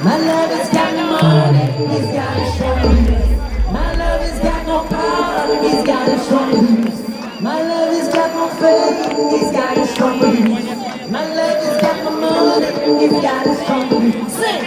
My love has got no money, he's got a strong. My love has got no power, he's got a strong. My love has got no faith, he's got a strong. My love has got no money, he's got a strong. Sing!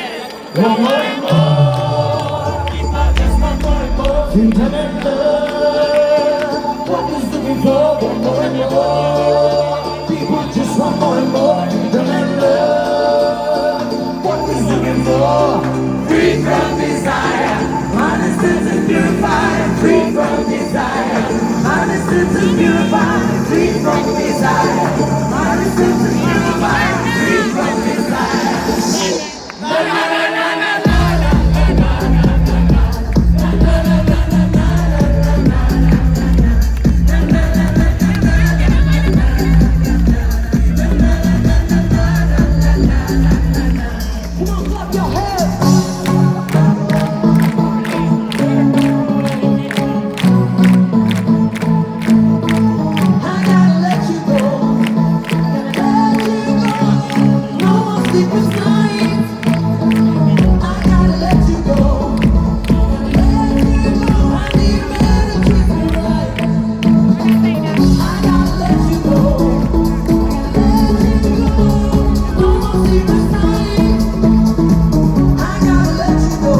One more and more, I just want more and more. Freedom and love, what is looking for? One more and more, people just want more and more. Freedom and love, what is looking for? Free from desire, honesty and purified. Free from desire, honesty and purified. Free from desire, honesty and purified. Free from desire. Na na na na na na na na Come on, clap your hands. I gotta let you go. Gotta let you go. No more sleepless nights. I gotta let you go. Gotta let you go. I need a man to treat me right. I gotta let you go. Gotta let you go. No more sleepless nights. I gotta let you go.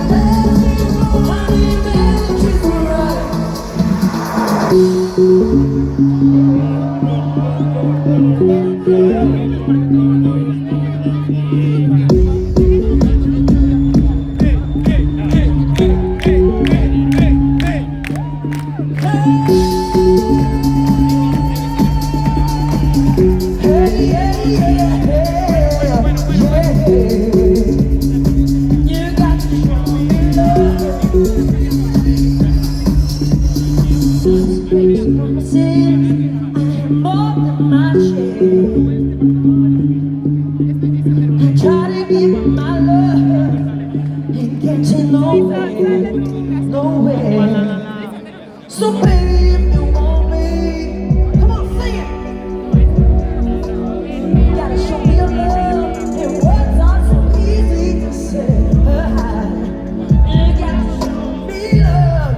Gotta let you go. I need a man to treat me right. Hey, yeah, yeah, yeah, yeah. You got to show me love. Breaking promises, I am more than my share. I try to give my love, ain't getting nowhere, nowhere. So baby, if you want me, come on, sing it. You gotta show me your love, and words aren't so easy to say. You gotta show me love.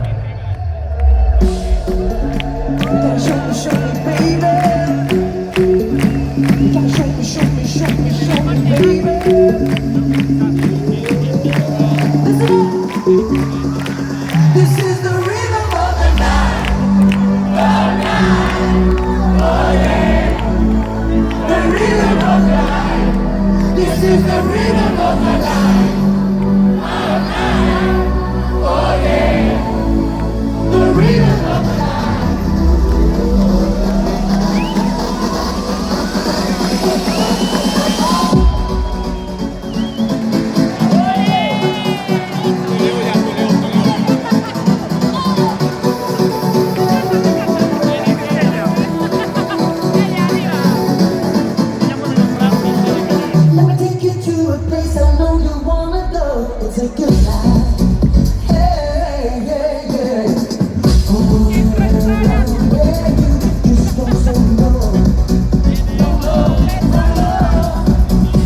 You gotta show me, baby. You gotta show me, baby. Listen up. This is the rhythm of the night. Oh yeah. The rhythm of the night. This is the rhythm of the night. Oh yeah. The rhythm of the night. Let me take you to a place I know you wanna go. It's a good life. Hey, yeah, yeah. Oh, yeah, you just don't say no. No, no, no, no.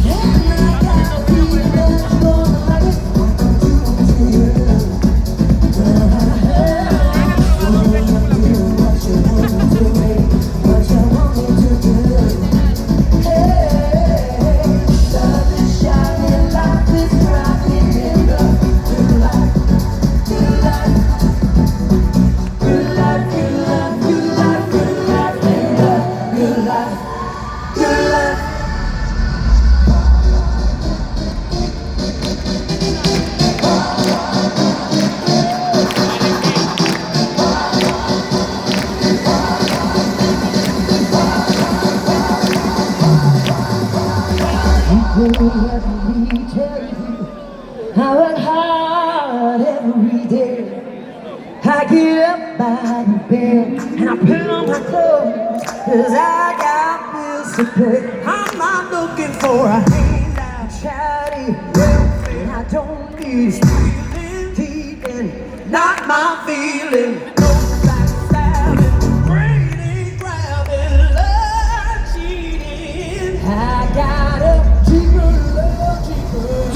And I got a feeling that you're gonna like it. What you want to you? What you want to me? What you want me to do? Hey, love is shining, life is shining in the good life, good life, good life, good life, good life, good life, good life, good life. People let me tell you, I work hard every day. I get up by the bed and I put on my clothes, 'cause I got bills to pay. I'm not looking for a handout, chatty welfare. I don't need stealing, thieving, not my feeling. No backstabbing, brainy grabbing, love cheating. I got a deeper love, deeper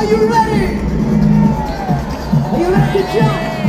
Are you ready? Are you ready to jump?